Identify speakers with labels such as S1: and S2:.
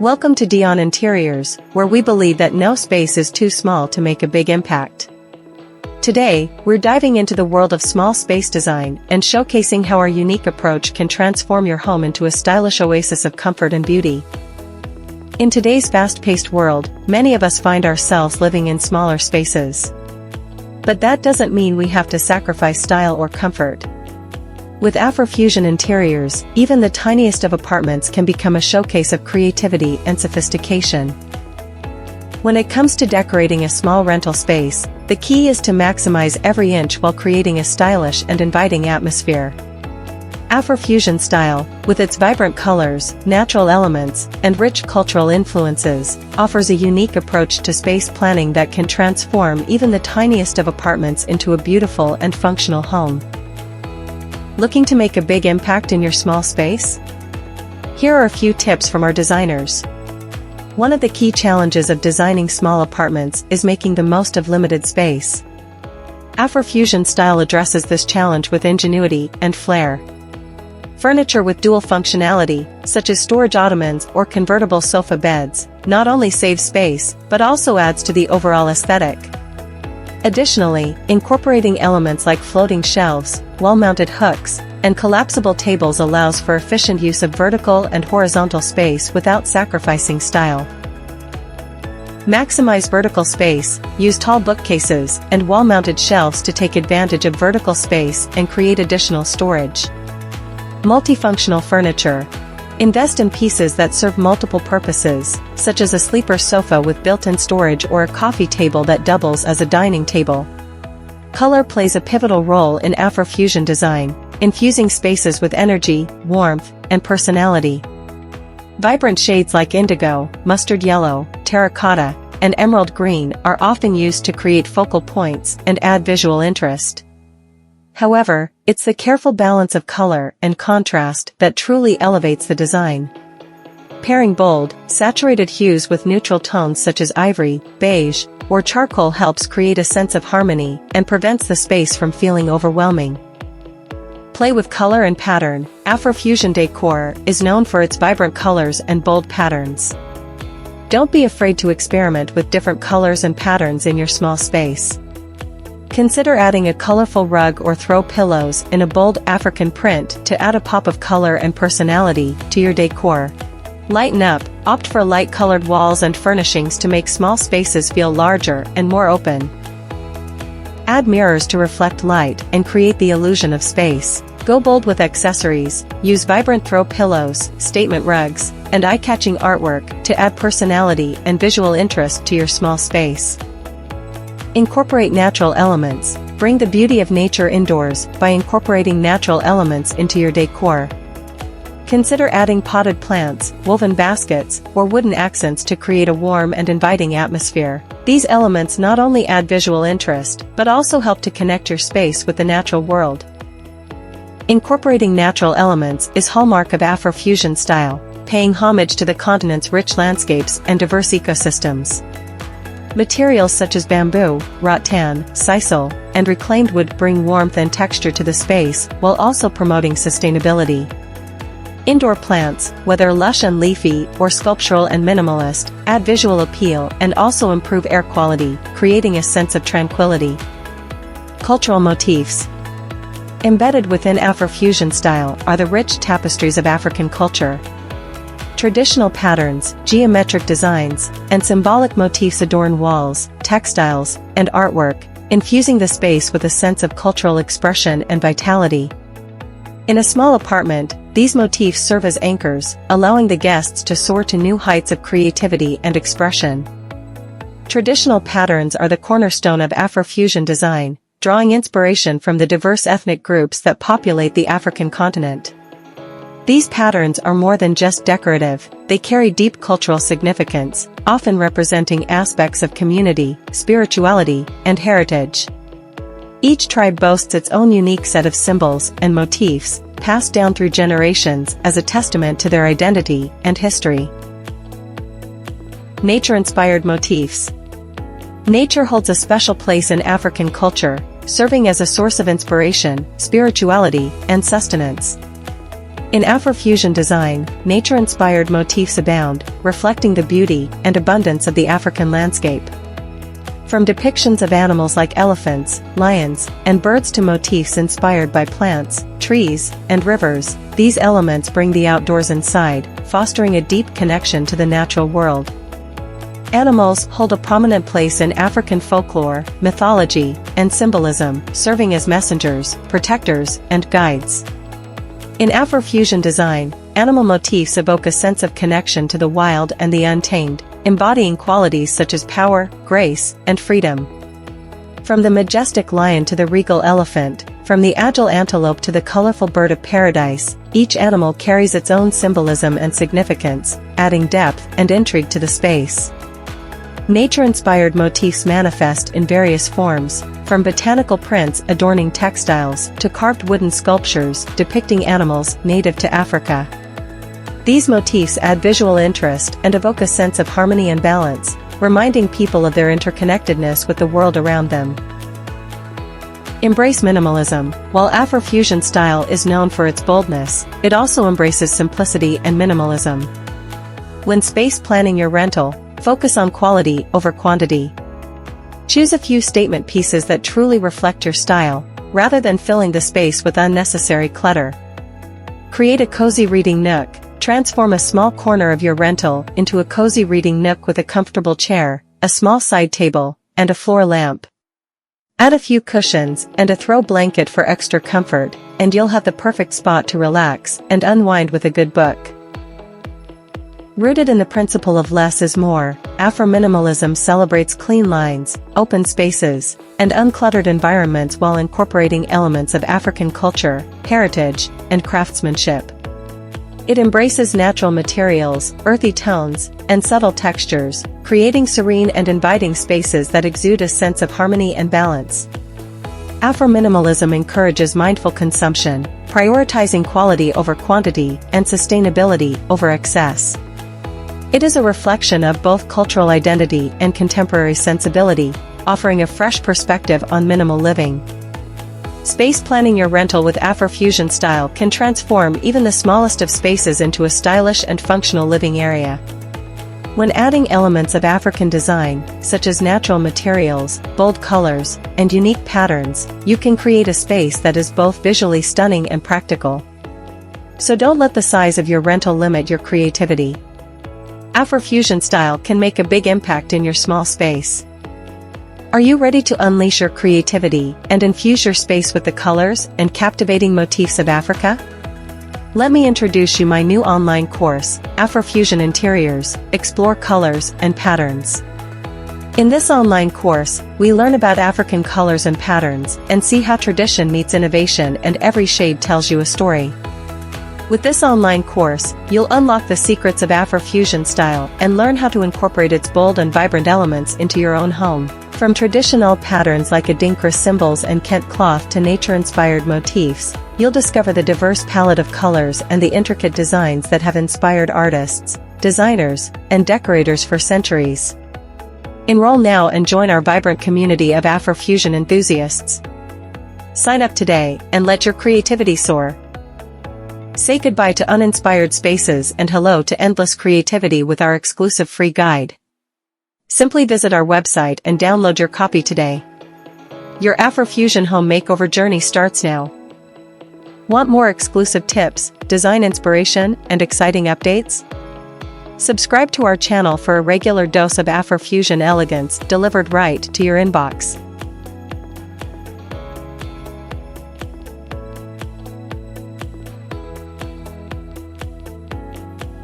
S1: Welcome to DIONE Interiors, where we believe that no space is too small to make a big impact. Today, we're diving into the world of small space design and showcasing how our unique approach can transform your home into a stylish oasis of comfort and beauty. In today's fast-paced world, many of us find ourselves living in smaller spaces. But that doesn't mean we have to sacrifice style or comfort. With Afrofusion interiors, even the tiniest of apartments can become a showcase of creativity and sophistication. When it comes to decorating a small rental space, the key is to maximize every inch while creating a stylish and inviting atmosphere. Afrofusion style, with its vibrant colors, natural elements, and rich cultural influences, offers a unique approach to space planning that can transform even the tiniest of apartments into a beautiful and functional home. Looking to make a big impact in your small space? Here are a few tips from our designers. One of the key challenges of designing small apartments is making the most of limited space. Afrofusion style addresses this challenge with ingenuity and flair. Furniture with dual functionality, such as storage ottomans or convertible sofa beds, not only saves space, but also adds to the overall aesthetic. Additionally, incorporating elements like floating shelves, wall-mounted hooks, and collapsible tables allows for efficient use of vertical and horizontal space without sacrificing style. Maximize vertical space, use tall bookcases and wall-mounted shelves to take advantage of vertical space and create additional storage. Multifunctional furniture. Invest in pieces that serve multiple purposes, such as a sleeper sofa with built-in storage or a coffee table that doubles as a dining table. Color plays a pivotal role in Afrofusion design, infusing spaces with energy, warmth, and personality. Vibrant shades like indigo, mustard yellow, terracotta, and emerald green are often used to create focal points and add visual interest. However, it's the careful balance of color and contrast that truly elevates the design. Pairing bold, saturated hues with neutral tones such as ivory, beige, or charcoal helps create a sense of harmony and prevents the space from feeling overwhelming. Play with color and pattern. Afrofusion decor is known for its vibrant colors and bold patterns. Don't be afraid to experiment with different colors and patterns in your small space. Consider adding a colorful rug or throw pillows in a bold African print to add a pop of color and personality to your decor. Lighten up, opt for light-colored walls and furnishings to make small spaces feel larger and more open. Add mirrors to reflect light and create the illusion of space. Go bold with accessories, use vibrant throw pillows, statement rugs, and eye-catching artwork to add personality and visual interest to your small space. Incorporate natural elements. Bring the beauty of nature indoors by incorporating natural elements into your decor. Consider adding potted plants, woven baskets, or wooden accents to create a warm and inviting atmosphere. These elements not only add visual interest, but also help to connect your space with the natural world. Incorporating natural elements is hallmark of Afrofusion style, paying homage to the continent's rich landscapes and diverse ecosystems. Materials such as bamboo, rattan, sisal, and reclaimed wood bring warmth and texture to the space while also promoting sustainability. Indoor plants, whether lush and leafy or sculptural and minimalist, add visual appeal and also improve air quality, creating a sense of tranquility. Cultural motifs. Embedded within Afrofusion style are the rich tapestries of African culture. Traditional patterns, geometric designs, and symbolic motifs adorn walls, textiles, and artwork, infusing the space with a sense of cultural expression and vitality. In a small apartment, these motifs serve as anchors, allowing the guests to soar to new heights of creativity and expression. Traditional patterns are the cornerstone of Afrofusion design, drawing inspiration from the diverse ethnic groups that populate the African continent. These patterns are more than just decorative, they carry deep cultural significance, often representing aspects of community, spirituality, and heritage. Each tribe boasts its own unique set of symbols and motifs, passed down through generations as a testament to their identity and history. Nature-inspired motifs. Nature holds a special place in African culture, serving as a source of inspiration, spirituality, and sustenance. In Afrofusion design, nature-inspired motifs abound, reflecting the beauty and abundance of the African landscape. From depictions of animals like elephants, lions, and birds to motifs inspired by plants, trees, and rivers, these elements bring the outdoors inside, fostering a deep connection to the natural world. Animals hold a prominent place in African folklore, mythology, and symbolism, serving as messengers, protectors, and guides. In Afrofusion design, animal motifs evoke a sense of connection to the wild and the untamed, embodying qualities such as power, grace, and freedom. From the majestic lion to the regal elephant, from the agile antelope to the colorful bird of paradise, each animal carries its own symbolism and significance, adding depth and intrigue to the space. Nature-inspired motifs manifest in various forms, from botanical prints adorning textiles to carved wooden sculptures depicting animals native to Africa. These motifs add visual interest and evoke a sense of harmony and balance, reminding people of their interconnectedness with the world around them. Embrace minimalism. While Afrofusion style is known for its boldness, it also embraces simplicity and minimalism. When space planning your rental, focus on quality over quantity. Choose a few statement pieces that truly reflect your style, rather than filling the space with unnecessary clutter. Create a cozy reading nook. Transform a small corner of your rental into a cozy reading nook with a comfortable chair, a small side table, and a floor lamp. Add a few cushions and a throw blanket for extra comfort, and you'll have the perfect spot to relax and unwind with a good book. Rooted in the principle of less is more, Afro-minimalism celebrates clean lines, open spaces, and uncluttered environments while incorporating elements of African culture, heritage, and craftsmanship. It embraces natural materials, earthy tones, and subtle textures, creating serene and inviting spaces that exude a sense of harmony and balance. Afro-minimalism encourages mindful consumption, prioritizing quality over quantity and sustainability over excess. It is a reflection of both cultural identity and contemporary sensibility, offering a fresh perspective on minimal living. Space planning your rental with Afrofusion style can transform even the smallest of spaces into a stylish and functional living area. When adding elements of African design, such as natural materials, bold colors, and unique patterns, you can create a space that is both visually stunning and practical. So don't let the size of your rental limit your creativity. Afrofusion style can make a big impact in your small space. Are you ready to unleash your creativity and infuse your space with the colors and captivating motifs of Africa? Let me introduce you my new online course, Afrofusion Interiors, Explore Colors and Patterns. In this online course, we learn about African colors and patterns and see how tradition meets innovation and every shade tells you a story. With this online course, you'll unlock the secrets of Afrofusion style and learn how to incorporate its bold and vibrant elements into your own home. From traditional patterns like Adinkra symbols and Kent cloth to nature-inspired motifs, you'll discover the diverse palette of colors and the intricate designs that have inspired artists, designers, and decorators for centuries. Enroll now and join our vibrant community of Afrofusion enthusiasts. Sign up today and let your creativity soar. Say goodbye to uninspired spaces and hello to endless creativity with our exclusive free guide. Simply visit our website and download your copy today. Your Afrofusion home makeover journey starts now. Want more exclusive tips, design inspiration, and exciting updates? Subscribe to our channel for a regular dose of Afrofusion elegance delivered right to your inbox.